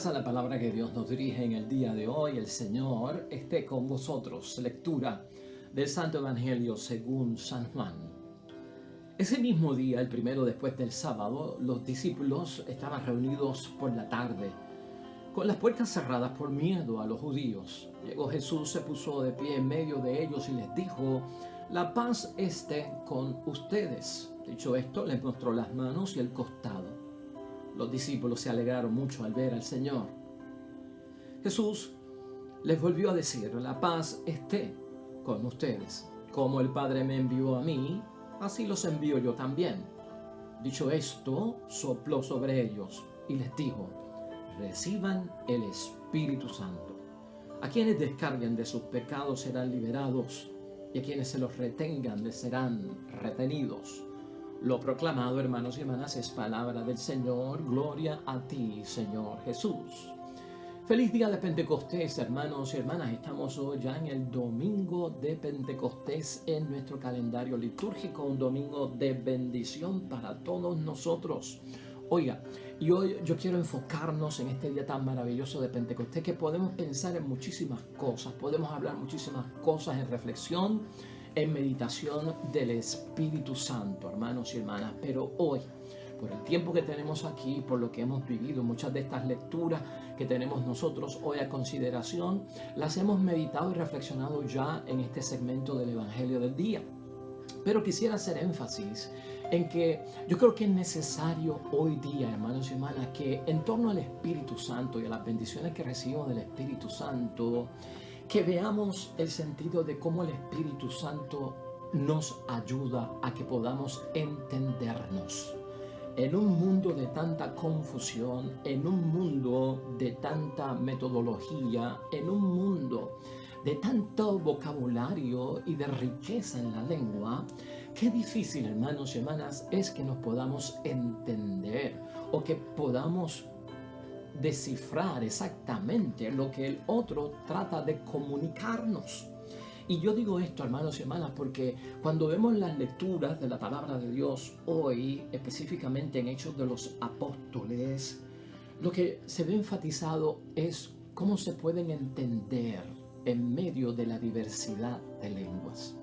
a la palabra que Dios nos dirige en el día de hoy. El Señor esté con vosotros. Lectura del Santo Evangelio según San Juan. Ese mismo día, el primero después del sábado, los discípulos estaban reunidos por la tarde, con las puertas cerradas por miedo a los judíos. Llegó Jesús, se puso de pie en medio de ellos y les dijo: «La paz esté con ustedes». Dicho esto, les mostró las manos y el costado. Los discípulos se alegraron mucho al ver al Señor. Jesús les volvió a decir: «La paz esté con ustedes. Como el Padre me envió a mí, así los envío yo también». Dicho esto, sopló sobre ellos y les dijo: «Reciban el Espíritu Santo. A quienes descarguen de sus pecados serán liberados, y a quienes se los retengan les serán retenidos». Lo proclamado, hermanos y hermanas, es palabra del Señor. Gloria a ti, Señor Jesús. Feliz día de Pentecostés, hermanos y hermanas. Estamos hoy ya en el domingo de Pentecostés en nuestro calendario litúrgico, un domingo de bendición para todos nosotros. Oiga, y hoy yo quiero enfocarnos en este día tan maravilloso de Pentecostés, que podemos pensar en muchísimas cosas, podemos hablar muchísimas cosas en reflexión, en meditación del Espíritu Santo, hermanos y hermanas. Pero hoy, por el tiempo que tenemos aquí, por lo que hemos vivido, muchas de estas lecturas que tenemos nosotros hoy a consideración, las hemos meditado y reflexionado ya en este segmento del Evangelio del día. Pero quisiera hacer énfasis en que yo creo que es necesario hoy día, hermanos y hermanas, que en torno al Espíritu Santo y a las bendiciones que recibimos del Espíritu Santo, que veamos el sentido de cómo el Espíritu Santo nos ayuda a que podamos entendernos. En un mundo de tanta confusión, en un mundo de tanta metodología, en un mundo de tanto vocabulario y de riqueza en la lengua, qué difícil, hermanos y hermanas, es que nos podamos entender o que podamos descifrar exactamente lo que el otro trata de comunicarnos. Y yo digo esto, hermanos y hermanas, porque cuando vemos las lecturas de la palabra de Dios hoy, específicamente en Hechos de los Apóstoles, lo que se ve enfatizado es cómo se pueden entender en medio de la diversidad de lenguas.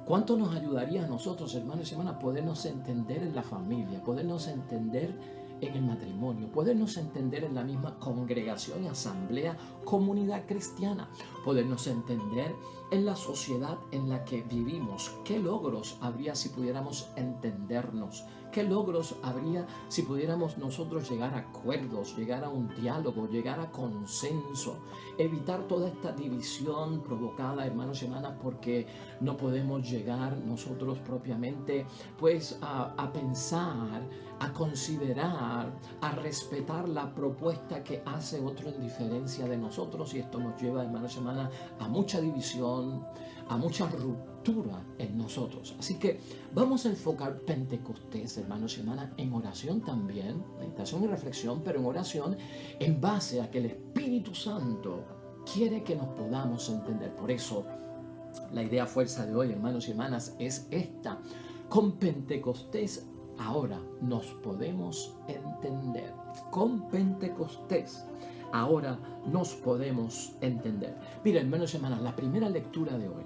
¿Cuánto nos ayudaría a nosotros, hermanos y hermanas, podernos entender en la familia, podernos entender en el matrimonio, podernos entender en la misma congregación y asamblea, comunidad cristiana, podernos entender en la sociedad en la que vivimos? ¿Qué logros habría si pudiéramos entendernos? ¿Qué logros habría si pudiéramos nosotros llegar a acuerdos, llegar a un diálogo, llegar a consenso, evitar toda esta división provocada, hermanos y hermanas, porque no podemos llegar nosotros propiamente pues a pensar, a considerar, a respetar la propuesta que hace otro en diferencia de nosotros? Y esto nos lleva, hermanos y hermanas, a mucha división, a mucha ruptura en nosotros. Así que vamos a enfocar Pentecostés, hermanos y hermanas, en oración también, meditación y reflexión, pero en oración en base a que el Espíritu Santo quiere que nos podamos entender. Por eso, la idea fuerza de hoy, hermanos y hermanas, es esta: con Pentecostés ahora nos podemos entender. Con Pentecostés ahora nos podemos entender. Mira, hermanos y hermanas, la primera lectura de hoy,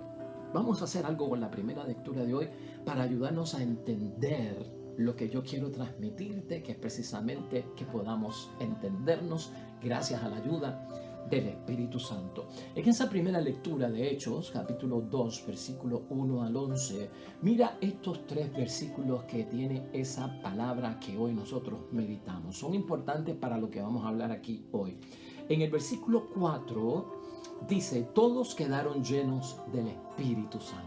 vamos a hacer algo con la primera lectura de hoy para ayudarnos a entender lo que yo quiero transmitirte, que es precisamente que podamos entendernos gracias a la ayuda del Espíritu Santo. En esa primera lectura de Hechos, capítulo 2, versículo 1 al 11, mira estos tres versículos que tiene esa palabra que hoy nosotros meditamos. Son importantes para lo que vamos a hablar aquí hoy. En el versículo 4 dice: todos quedaron llenos del Espíritu Santo.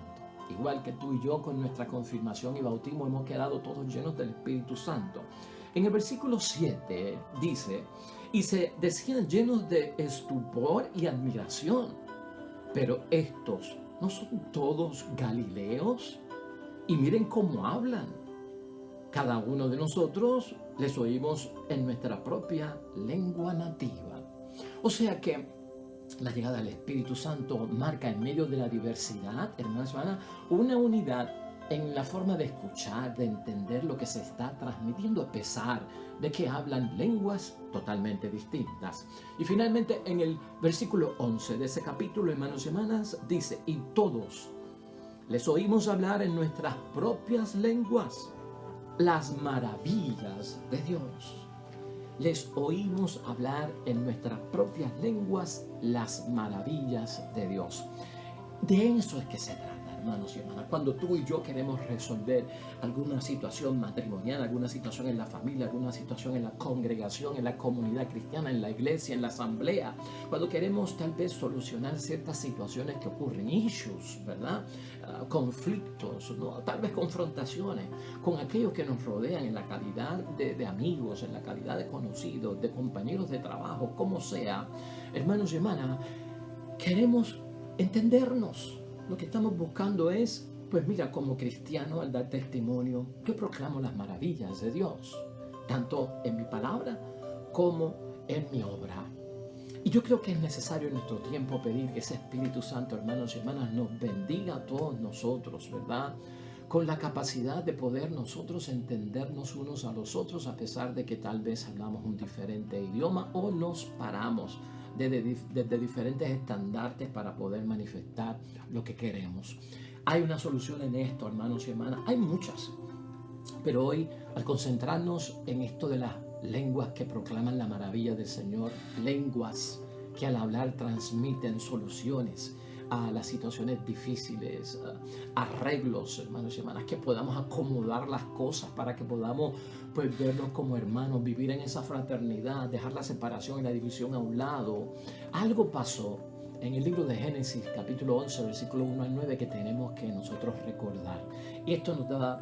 Igual que tú y yo con nuestra confirmación y bautismo hemos quedado todos llenos del Espíritu Santo. En el versículo 7 dice: y se decían llenos de estupor y admiración. Pero estos, ¿no son todos galileos? Y miren cómo hablan. Cada uno de nosotros les oímos en nuestra propia lengua nativa. O sea que la llegada del Espíritu Santo marca en medio de la diversidad, hermanos y hermanas, una unidad en la forma de escuchar, de entender lo que se está transmitiendo, a pesar de que hablan lenguas totalmente distintas. Y finalmente en el versículo 11 de ese capítulo, hermanos y hermanas, dice: y todos les oímos hablar en nuestras propias lenguas las maravillas de Dios. Les oímos hablar en nuestras propias lenguas las maravillas de Dios. De eso es que se trata, hermanos y hermanas. Cuando tú y yo queremos resolver alguna situación matrimonial, alguna situación en la familia, alguna situación en la congregación, en la comunidad cristiana, en la iglesia, en la asamblea, cuando queremos tal vez solucionar ciertas situaciones que ocurren, issues, ¿verdad? Conflictos, ¿no? Tal vez confrontaciones con aquellos que nos rodean en la calidad de amigos, en la calidad de conocidos, de compañeros de trabajo, como sea, hermanos y hermanas, queremos entendernos. Lo que estamos buscando es, pues mira, como cristiano, al dar testimonio, yo proclamo las maravillas de Dios, tanto en mi palabra como en mi obra. Y yo creo que es necesario en nuestro tiempo pedir que ese Espíritu Santo, hermanos y hermanas, nos bendiga a todos nosotros, ¿verdad? Con la capacidad de poder nosotros entendernos unos a los otros, a pesar de que tal vez hablamos un diferente idioma o nos paramos desde diferentes estandartes para poder manifestar lo que queremos. Hay una solución en esto, hermanos y hermanas. Hay muchas. Pero hoy, al concentrarnos en esto de las lenguas que proclaman la maravilla del Señor, lenguas que al hablar transmiten soluciones a las situaciones difíciles, arreglos, hermanos y hermanas, que podamos acomodar las cosas para que podamos, pues, vernos como hermanos, vivir en esa fraternidad, dejar la separación y la división a un lado. Algo pasó en el libro de Génesis, capítulo 11, versículo 1 al 9, que tenemos que nosotros recordar. Y esto nos va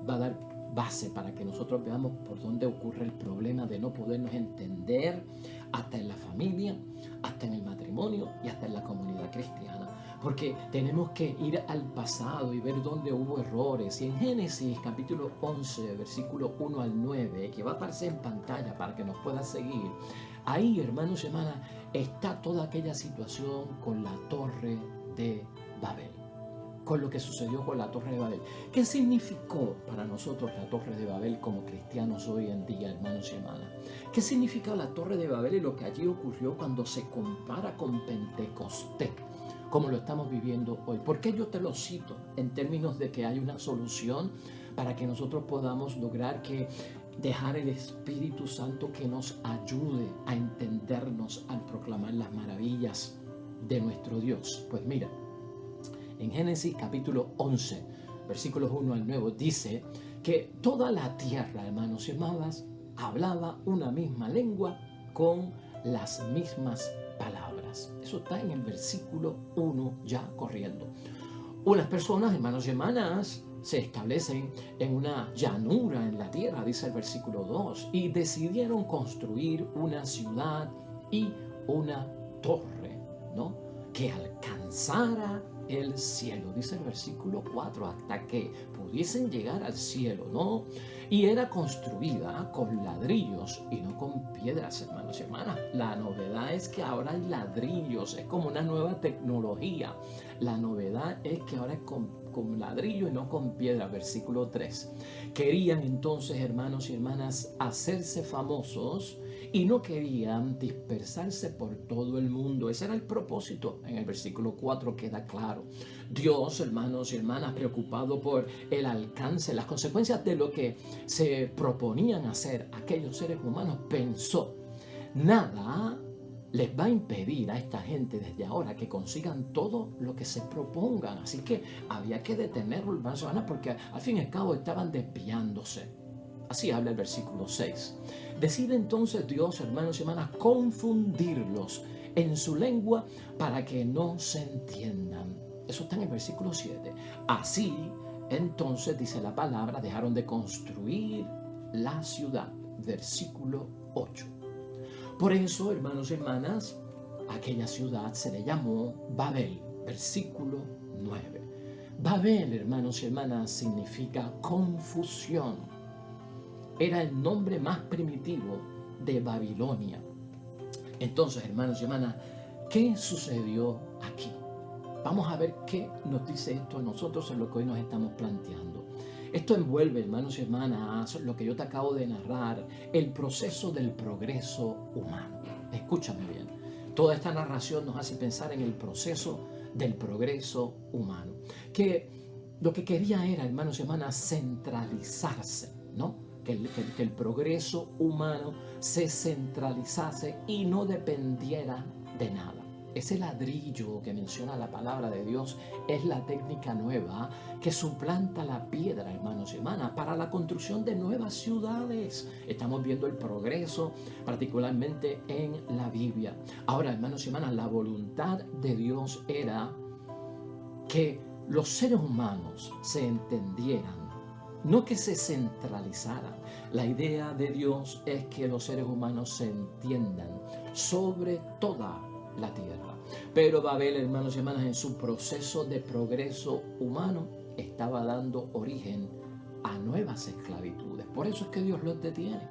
a dar base para que nosotros veamos por dónde ocurre el problema de no podernos entender, hasta en la familia, hasta en el matrimonio y hasta en la comunidad cristiana. Porque tenemos que ir al pasado y ver dónde hubo errores. Y en Génesis capítulo 11, versículo 1 al 9, que va a aparecer en pantalla para que nos pueda seguir, ahí, hermanos y hermanas, está toda aquella situación con la Torre de Babel. Con lo que sucedió con la Torre de Babel. ¿Qué significó para nosotros la Torre de Babel como cristianos hoy en día, hermanos y hermanas? ¿Qué significa la Torre de Babel y lo que allí ocurrió cuando se compara con Pentecostés, como lo estamos viviendo hoy? ¿Por qué yo te lo cito? En términos de que hay una solución para que nosotros podamos lograr que dejar el Espíritu Santo que nos ayude a entendernos al proclamar las maravillas de nuestro Dios. Pues mira, en Génesis capítulo 11, versículos 1 al 9, dice que toda la tierra, hermanos y hermanas, hablaba una misma lengua con las mismas palabras. Eso está en el versículo 1 ya corriendo. Unas personas, hermanos y hermanas, se establecen en una llanura en la tierra, dice el versículo 2, y decidieron construir una ciudad y una torre, ¿no?, que alcanzara el cielo, dice el versículo 4, hasta que pudiesen llegar al cielo, ¿no? Y era construida con ladrillos y no con piedras, hermanos y hermanas. La novedad es que ahora hay ladrillos, es como una nueva tecnología. La novedad es que ahora es con ladrillo y no con piedra, versículo 3. Querían entonces, hermanos y hermanas, hacerse famosos y no querían dispersarse por todo el mundo. Ese era el propósito. En el versículo 4 queda claro. Dios, hermanos y hermanas, preocupado por el alcance, las consecuencias de lo que se proponían hacer aquellos seres humanos, pensó: nada les va a impedir a esta gente desde ahora que consigan todo lo que se propongan. Así que había que detenerlo, hermanos y hermanas, porque al fin y al cabo estaban desviándose. Así habla el versículo 6. Decide entonces Dios, hermanos y hermanas, confundirlos en su lengua para que no se entiendan. Eso está en el versículo 7. Así, entonces, dice la palabra, dejaron de construir la ciudad. Versículo 8. Por eso, hermanos y hermanas, aquella ciudad se le llamó Babel. Versículo 9. Babel, hermanos y hermanas, significa confusión. Era el nombre más primitivo de Babilonia. Entonces, hermanos y hermanas, ¿qué sucedió aquí? Vamos a ver ¿qué nos dice esto a nosotros en lo que hoy nos estamos planteando? Esto envuelve, hermanos y hermanas, lo que yo te acabo de narrar, el proceso del progreso humano. Escúchame bien. Toda esta narración nos hace pensar en el proceso del progreso humano. Que lo que quería era, hermanos y hermanas, centralizarse, ¿no? Que el progreso humano se centralizase y no dependiera de nada. Ese ladrillo que menciona la palabra de Dios es la técnica nueva que suplanta la piedra, hermanos y hermanas, para la construcción de nuevas ciudades. Estamos viendo el progreso, particularmente en la Biblia. Ahora, hermanos y hermanas, la voluntad de Dios era que los seres humanos se entendieran, no que se centralizaran. La idea de Dios es que los seres humanos se entiendan sobre toda la tierra. Pero Babel, hermanos y hermanas, en su proceso de progreso humano estaba dando origen a nuevas esclavitudes. Por eso es que Dios los detiene,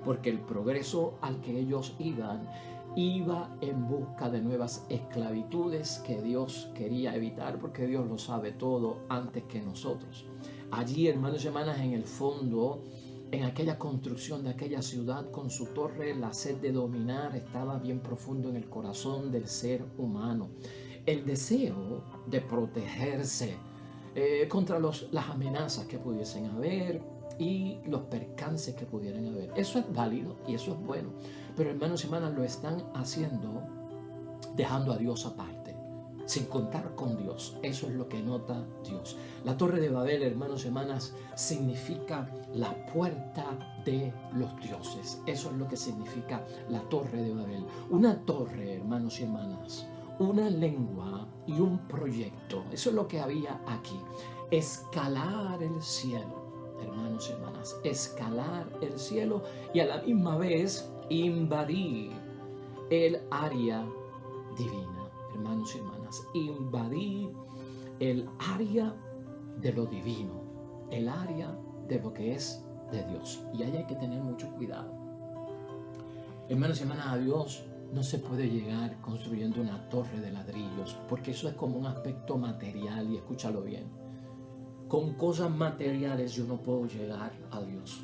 porque el progreso al que ellos iba en busca de nuevas esclavitudes que Dios quería evitar, porque Dios lo sabe todo antes que nosotros. Allí, hermanos y hermanas, en el fondo, en aquella construcción de aquella ciudad con su torre, la sed de dominar estaba bien profundo en el corazón del ser humano. El deseo de protegerse contra las amenazas que pudiesen haber y los percances que pudieran haber. Eso es válido y eso es bueno. Pero hermanos y hermanas, lo están haciendo dejando a Dios aparte, sin contar con Dios. Eso es lo que nota Dios. La Torre de Babel, hermanos y hermanas, significa la puerta de los dioses. Eso es lo que significa la Torre de Babel. Una torre, hermanos y hermanas, una lengua y un proyecto. Eso es lo que había aquí. Escalar el cielo, hermanos y hermanas. Escalar el cielo y a la misma vez invadir el área divina, hermanos y hermanas. Invadir el área de lo divino, el área de lo que es de Dios. Y ahí hay que tener mucho cuidado. Hermanos y hermanas, a Dios no se puede llegar construyendo una torre de ladrillos, porque eso es como un aspecto material, y escúchalo bien. Con cosas materiales yo no puedo llegar a Dios.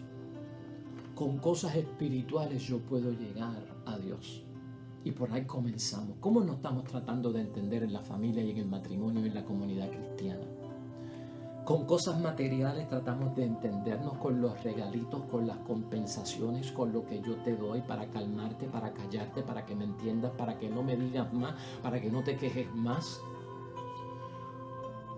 Con cosas espirituales yo puedo llegar a Dios. Y por ahí comenzamos. ¿Cómo nos estamos tratando de entender en la familia y en el matrimonio y en la comunidad cristiana? Con cosas materiales tratamos de entendernos, con los regalitos, con las compensaciones, con lo que yo te doy para calmarte, para callarte, para que me entiendas, para que no me digas más, para que no te quejes más.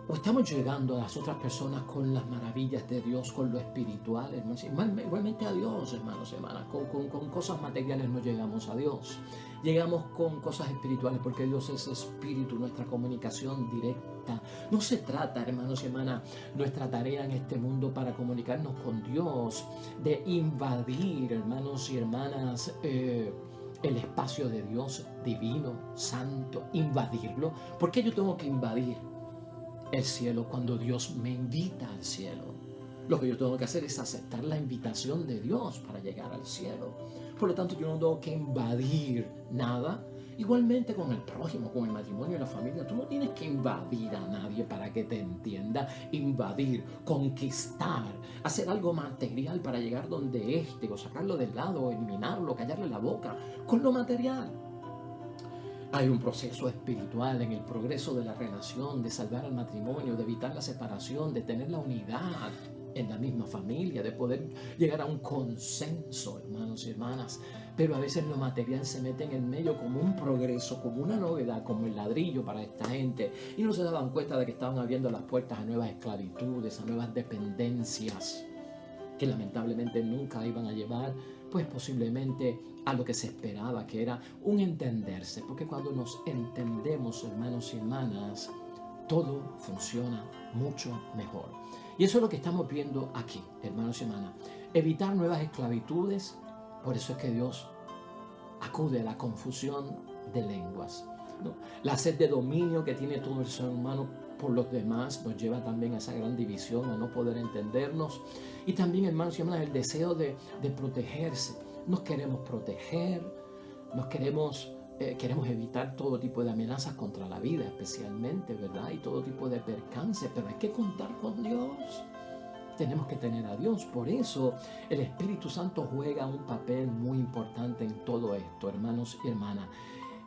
¿O estamos llegando a las otras personas con las maravillas de Dios, con lo espiritual, hermanos? Igualmente a Dios, hermanos y hermanas. Con cosas materiales no llegamos a Dios. Llegamos con cosas espirituales, porque Dios es espíritu, nuestra comunicación directa. No se trata, hermanos y hermanas, nuestra tarea en este mundo para comunicarnos con Dios, de invadir, hermanos y hermanas, el espacio de Dios divino, santo, invadirlo. ¿Por qué yo tengo que invadir el cielo cuando Dios me invita al cielo? Lo que yo tengo que hacer es aceptar la invitación de Dios para llegar al cielo. Por lo tanto, yo no tengo que invadir nada. Igualmente con el prójimo, con el matrimonio y la familia, tú no tienes que invadir a nadie para que te entienda. Invadir, conquistar, hacer algo material para llegar donde o sacarlo del lado, o eliminarlo, callarle la boca con lo material. Hay un proceso espiritual en el progreso de la relación, de salvar al matrimonio, de evitar la separación, de tener la unidad en la misma familia, de poder llegar a un consenso, hermanos y hermanas. Pero a veces lo material se mete en el medio como un progreso, como una novedad, como el ladrillo para esta gente. Y no se daban cuenta de que estaban abriendo las puertas a nuevas esclavitudes, a nuevas dependencias, que lamentablemente nunca iban a llevar, pues posiblemente a lo que se esperaba, que era un entenderse. Porque cuando nos entendemos, hermanos y hermanas, todo funciona mucho mejor. Y eso es lo que estamos viendo aquí, hermanos y hermanas. Evitar nuevas esclavitudes. Por eso es que Dios acude a la confusión de lenguas, ¿no? La sed de dominio que tiene todo el ser humano por los demás nos lleva también a esa gran división, a no poder entendernos. Y también, hermanos y hermanas, el deseo de protegerse. Nos queremos proteger, nos queremos queremos evitar todo tipo de amenazas contra la vida, especialmente, ¿verdad? Y todo tipo de percance, pero hay que contar con Dios. Tenemos que tener a Dios. Por eso el Espíritu Santo juega un papel muy importante en todo esto, hermanos y hermanas.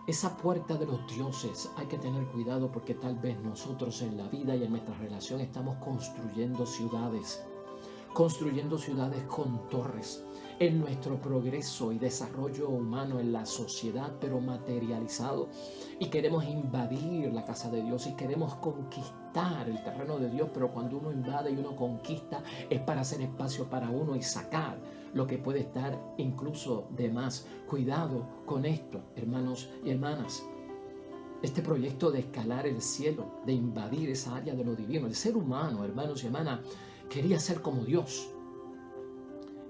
Esa puerta de los dioses hay que tener cuidado, porque tal vez nosotros en la vida y en nuestra relación estamos construyendo ciudades con torres en nuestro progreso y desarrollo humano en la sociedad, pero materializado, y queremos invadir la casa de Dios y queremos conquistar el terreno de Dios, pero cuando uno invade y uno conquista es para hacer espacio para uno y sacar lo que puede estar incluso de más. Cuidado con esto, hermanos y hermanas. Este proyecto de escalar el cielo, de invadir esa área de lo divino, el ser humano, hermanos y hermanas, quería ser como Dios.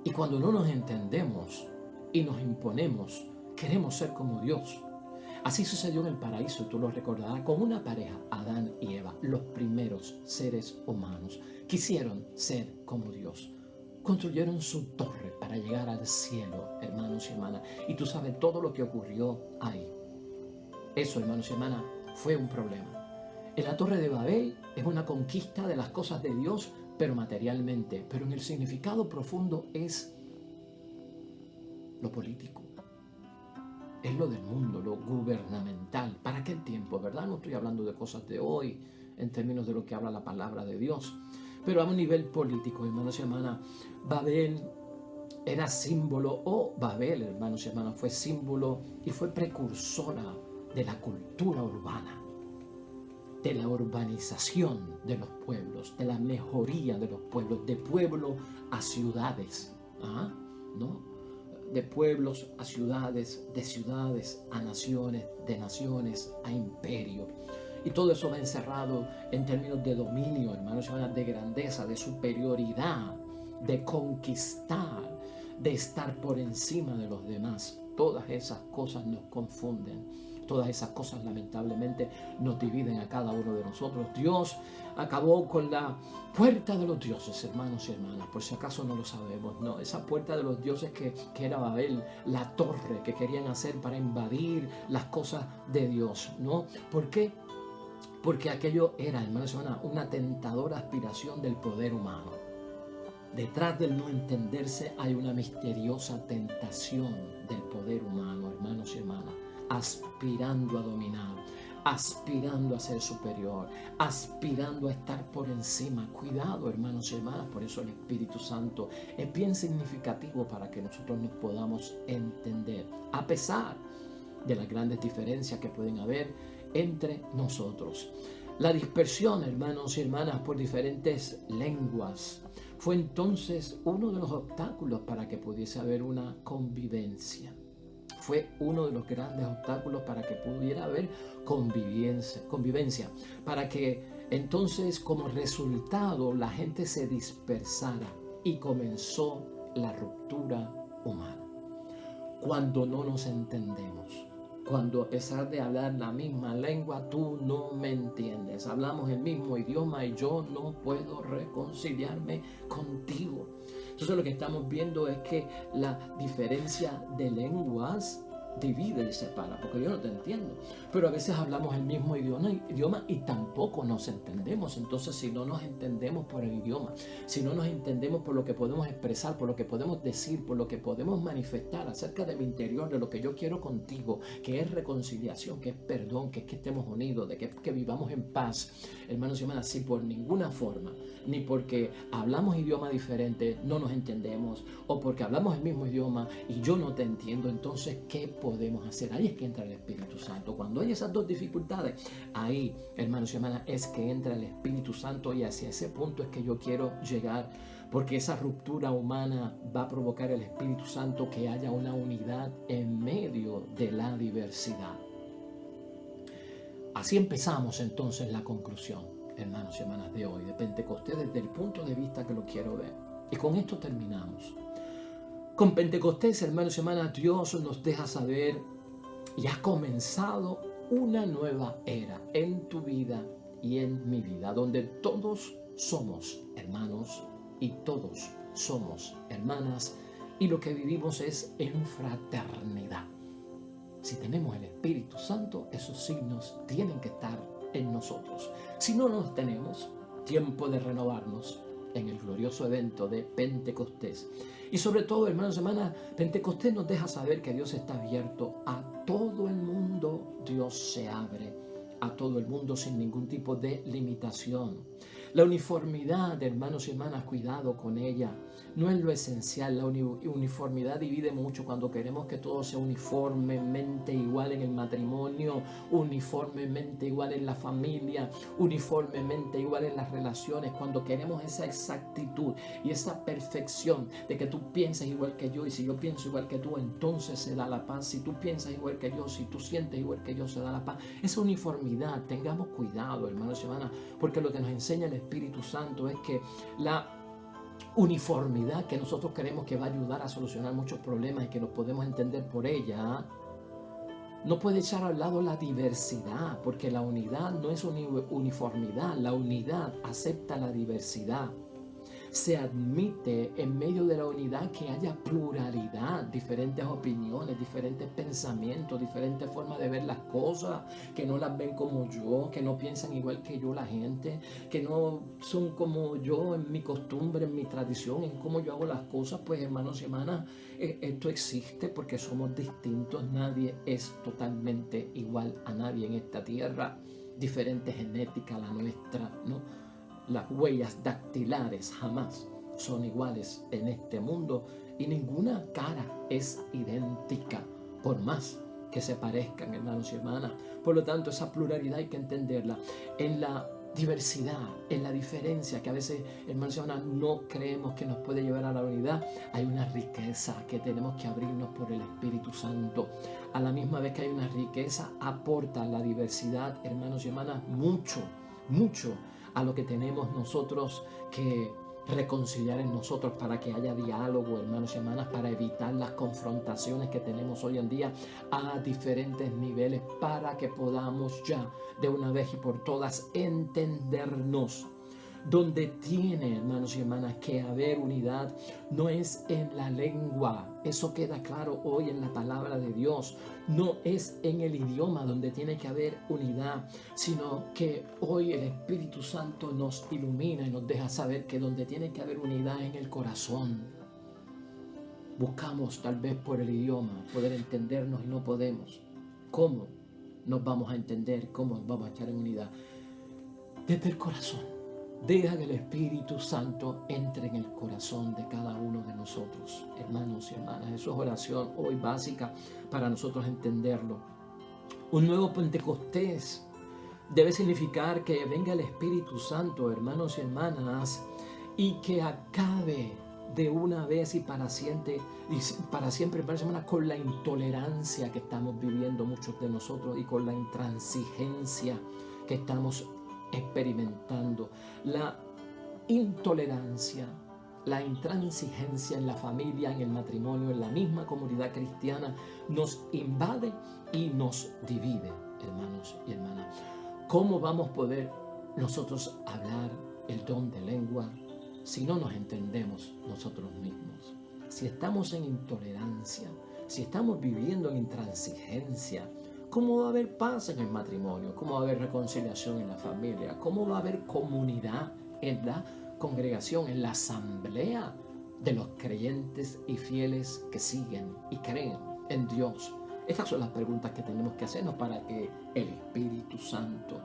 Y cuando no nos entendemos y nos imponemos, queremos ser como Dios. Así sucedió en el paraíso, tú lo recordarás, con una pareja, Adán y Eva, los primeros seres humanos. Quisieron ser como Dios. Construyeron su torre para llegar al cielo, hermanos y hermanas. Y tú sabes todo lo que ocurrió ahí. Eso, hermanos y hermanas, fue un problema. En la Torre de Babel es una conquista de las cosas de Dios, pero materialmente. Pero en el significado profundo es lo político. Es lo del mundo, lo gubernamental. ¿Para aquel tiempo, verdad? No estoy hablando de cosas de hoy, en términos de lo que habla la palabra de Dios. Pero a un nivel político, hermanos y hermanas, Babel era símbolo, o Babel, hermanos y hermanas, fue símbolo y fue precursora de la cultura urbana, de la urbanización de los pueblos, de la mejoría de los pueblos, de pueblo a ciudades, ¿no? De pueblos a ciudades, de ciudades a naciones, de naciones a imperio. Y todo eso va encerrado en términos de dominio, hermanos y hermanas, de grandeza, de superioridad, de conquistar, de estar por encima de los demás. Todas esas cosas nos confunden. Todas esas cosas lamentablemente nos dividen a cada uno de nosotros. Dios acabó con la puerta de los dioses, hermanos y hermanas, por si acaso no lo sabemos, ¿no? Esa puerta de los dioses que era Babel, la torre que querían hacer para invadir las cosas de Dios, ¿no? ¿Por qué? Porque aquello era, hermanos y hermanas, una tentadora aspiración del poder humano. Detrás del no entenderse hay una misteriosa tentación del poder humano, hermanos y hermanas, aspirando a dominar, aspirando a ser superior, aspirando a estar por encima. Cuidado, hermanos y hermanas, por eso el Espíritu Santo es bien significativo para que nosotros nos podamos entender, a pesar de las grandes diferencias que pueden haber entre nosotros. La dispersión, hermanos y hermanas, por diferentes lenguas fue entonces uno de los obstáculos para que pudiese haber una convivencia. Fue uno de los grandes obstáculos para que pudiera haber convivencia, para que entonces como resultado la gente se dispersara y comenzó la ruptura humana. Cuando no nos entendemos, cuando a pesar de hablar la misma lengua, tú no me entiendes. Hablamos el mismo idioma y yo no puedo reconciliarme contigo. Entonces lo que estamos viendo es que la diferencia de lenguas divide y separa, porque yo no te entiendo, pero a veces hablamos el mismo idioma y tampoco nos entendemos. Entonces, si no nos entendemos por el idioma, si no nos entendemos por lo que podemos expresar, por lo que podemos decir, por lo que podemos manifestar acerca de mi interior, de lo que yo quiero contigo, que es reconciliación, que es perdón, que es que estemos unidos, de que vivamos en paz, hermanos y hermanas, si por ninguna forma, ni porque hablamos idioma diferente no nos entendemos, o porque hablamos el mismo idioma y yo no te entiendo, entonces ¿qué podemos hacer? Ahí es que entra el Espíritu Santo. Cuando hay esas dos dificultades, ahí, hermanos y hermanas, es que entra el Espíritu Santo, y hacia ese punto es que yo quiero llegar, porque esa ruptura humana va a provocar el Espíritu Santo que haya una unidad en medio de la diversidad. Así empezamos entonces la conclusión, hermanos y hermanas, de hoy, de Pentecostés, desde el punto de vista que lo quiero ver. Y con esto terminamos. Con Pentecostés, hermanos y hermanas, Dios nos deja saber y ha comenzado una nueva era en tu vida y en mi vida, donde todos somos hermanos y todos somos hermanas, y lo que vivimos es en fraternidad. Si tenemos el Espíritu Santo, esos signos tienen que estar en nosotros. Si no los tenemos, tiempo de renovarnos en el glorioso evento de Pentecostés. Y sobre todo, hermanos y hermanas, Pentecostés nos deja saber que Dios está abierto a todo el mundo. Dios se abre a todo el mundo sin ningún tipo de limitación. La uniformidad, hermanos y hermanas, cuidado con ella. No es lo esencial. La uniformidad divide mucho cuando queremos que todo sea uniformemente igual en el matrimonio, uniformemente igual en la familia, uniformemente igual en las relaciones. Cuando queremos esa exactitud y esa perfección de que tú pienses igual que yo, y si yo pienso igual que tú, entonces se da la paz. Si tú piensas igual que yo, si tú sientes igual que yo, se da la paz. Esa uniformidad, tengamos cuidado, hermanos y hermanas, porque lo que nos enseña el Espíritu Santo es que la uniformidad que nosotros creemos que va a ayudar a solucionar muchos problemas y que nos podemos entender por ella, no puede echar al lado la diversidad, porque la unidad no es uniformidad, la unidad acepta la diversidad. Se admite en medio de la unidad que haya pluralidad, diferentes opiniones, diferentes pensamientos, diferentes formas de ver las cosas, que no las ven como yo, que no piensan igual que yo la gente, que no son como yo en mi costumbre, en mi tradición, en cómo yo hago las cosas. Pues hermanos y hermanas, esto existe porque somos distintos, nadie es totalmente igual a nadie en esta tierra, diferente genética a la nuestra, ¿no? Las huellas dactilares jamás son iguales en este mundo y ninguna cara es idéntica, por más que se parezcan, hermanos y hermanas. Por lo tanto, esa pluralidad hay que entenderla en la diversidad, en la diferencia, que a veces, hermanos y hermanas, no creemos que nos puede llevar a la unidad. Hay una riqueza que tenemos que abrirnos por el Espíritu Santo. A la misma vez que hay una riqueza, aporta la diversidad, hermanos y hermanas, mucho a lo que tenemos nosotros que reconciliar en nosotros, para que haya diálogo, hermanos y hermanas, para evitar las confrontaciones que tenemos hoy en día a diferentes niveles, para que podamos ya de una vez y por todas entendernos. Donde tiene, hermanos y hermanas, que haber unidad no es en la lengua, eso queda claro hoy en la palabra de Dios. No es en el idioma donde tiene que haber unidad, sino que hoy el Espíritu Santo nos ilumina y nos deja saber que donde tiene que haber unidad es en el corazón. Buscamos tal vez por el idioma poder entendernos y no podemos. ¿Cómo nos vamos a entender? ¿Cómo nos vamos a echar en unidad? Desde el corazón. Deja que el Espíritu Santo entre en el corazón de cada uno de nosotros, hermanos y hermanas. Eso es oración hoy básica para nosotros entenderlo. Un nuevo Pentecostés debe significar que venga el Espíritu Santo, hermanos y hermanas, y que acabe de una vez y para siempre, hermanos y hermanas, con la intolerancia que estamos viviendo muchos de nosotros y con la intransigencia que estamos experimentando. La intolerancia, la intransigencia en la familia, en el matrimonio, en la misma comunidad cristiana, nos invade y nos divide, hermanos y hermanas. ¿Cómo vamos a poder nosotros hablar el don de lengua si no nos entendemos nosotros mismos? Si estamos en intolerancia, si estamos viviendo en intransigencia, ¿cómo va a haber paz en el matrimonio? ¿Cómo va a haber reconciliación en la familia? ¿Cómo va a haber comunidad en la congregación, en la asamblea de los creyentes y fieles que siguen y creen en Dios? Estas son las preguntas que tenemos que hacernos para que el Espíritu Santo,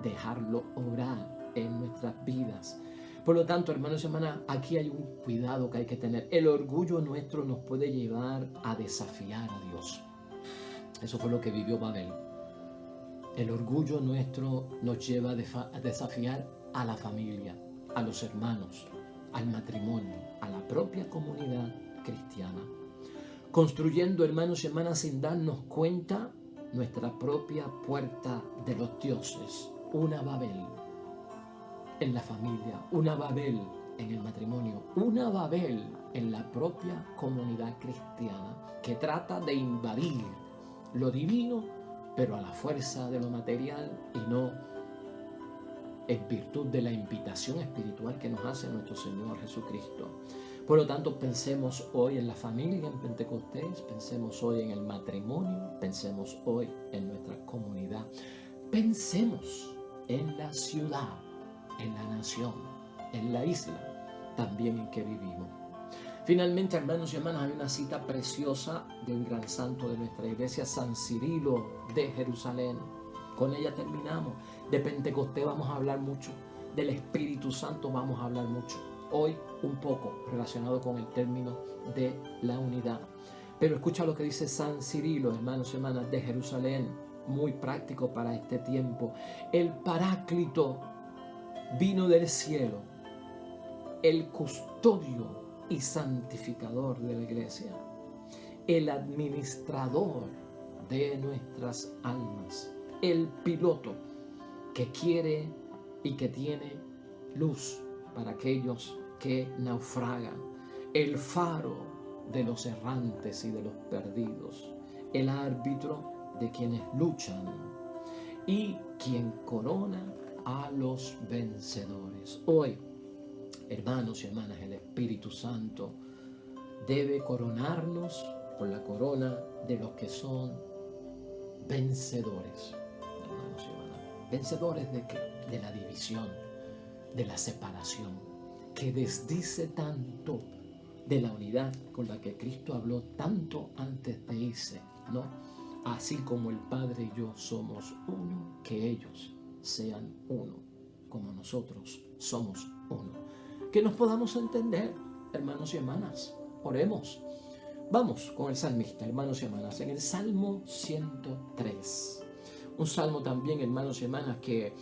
dejarlo obrar en nuestras vidas. Por lo tanto, hermanos y hermanas, aquí hay un cuidado que hay que tener. El orgullo nuestro nos puede llevar a desafiar a Dios. Eso fue lo que vivió Babel. El orgullo nuestro nos lleva a desafiar a la familia, a los hermanos, al matrimonio, a la propia comunidad cristiana. Construyendo, hermanos y hermanas, sin darnos cuenta, nuestra propia puerta de los dioses. Una Babel en la familia, una Babel en el matrimonio, una Babel en la propia comunidad cristiana que trata de invadir lo divino, pero a la fuerza de lo material y no en virtud de la invitación espiritual que nos hace nuestro Señor Jesucristo. Por lo tanto, pensemos hoy en la familia en Pentecostés, pensemos hoy en el matrimonio, pensemos hoy en nuestra comunidad, pensemos en la ciudad, en la nación, en la isla, también en que vivimos. Finalmente, hermanos y hermanas, hay una cita preciosa de un gran santo de nuestra iglesia, San Cirilo de Jerusalén. Con ella terminamos. De Pentecostés vamos a hablar mucho, del Espíritu Santo vamos a hablar mucho. Hoy un poco relacionado con el término de la unidad. Pero escucha lo que dice San Cirilo, hermanos y hermanas, de Jerusalén, muy práctico para este tiempo. El Paráclito vino del cielo, el custodio y santificador de la iglesia, el administrador de nuestras almas, el piloto que quiere y que tiene luz para aquellos que naufragan, el faro de los errantes y de los perdidos, el árbitro de quienes luchan y quien corona a los vencedores. Hoy, hermanos y hermanas, el Espíritu Santo debe coronarnos con la corona de los que son vencedores, hermanos y hermanas. ¿Vencedores de qué? De la división, de la separación, que desdice tanto de la unidad con la que Cristo habló tanto antes de irse, ¿no? Así como el Padre y yo somos uno, que ellos sean uno, como nosotros somos uno. Que nos podamos entender, hermanos y hermanas. Oremos. Vamos con el salmista, hermanos y hermanas, en el Salmo 103. Un salmo también, hermanos y hermanas, que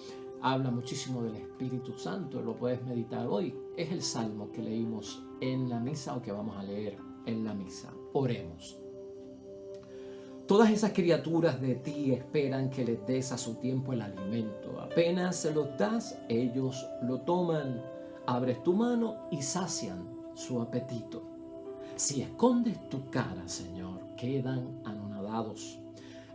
habla muchísimo del Espíritu Santo. Lo puedes meditar hoy. Es el salmo que leímos en la misa o que vamos a leer en la misa. Oremos. Todas esas criaturas de ti esperan que les des a su tiempo el alimento. Apenas se los das, ellos lo toman. Abres tu mano y sacian su apetito. Si escondes tu cara, Señor, quedan anonadados.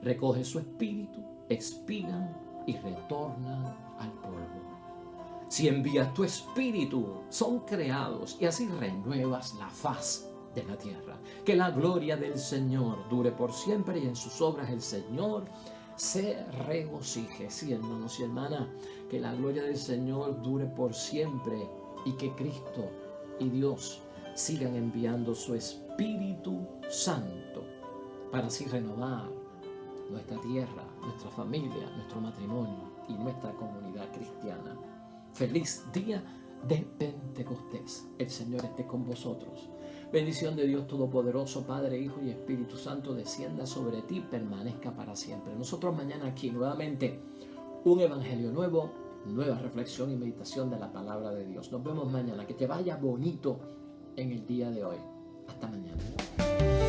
Recoge su espíritu, expiran y retornan al polvo. Si envías tu espíritu, son creados y así renuevas la faz de la tierra. Que la gloria del Señor dure por siempre y en sus obras el Señor se regocije. Sí, hermanos y hermanas, que la gloria del Señor dure por siempre y que Cristo y Dios sigan enviando su Espíritu Santo para así renovar nuestra tierra, nuestra familia, nuestro matrimonio y nuestra comunidad cristiana. Feliz día de Pentecostés. El Señor esté con vosotros. Bendición de Dios Todopoderoso, Padre, Hijo y Espíritu Santo, descienda sobre ti, permanezca para siempre. Nosotros mañana aquí nuevamente un evangelio nuevo, nueva reflexión y meditación de la palabra de Dios. Nos vemos mañana. Que te vaya bonito en el día de hoy. Hasta mañana.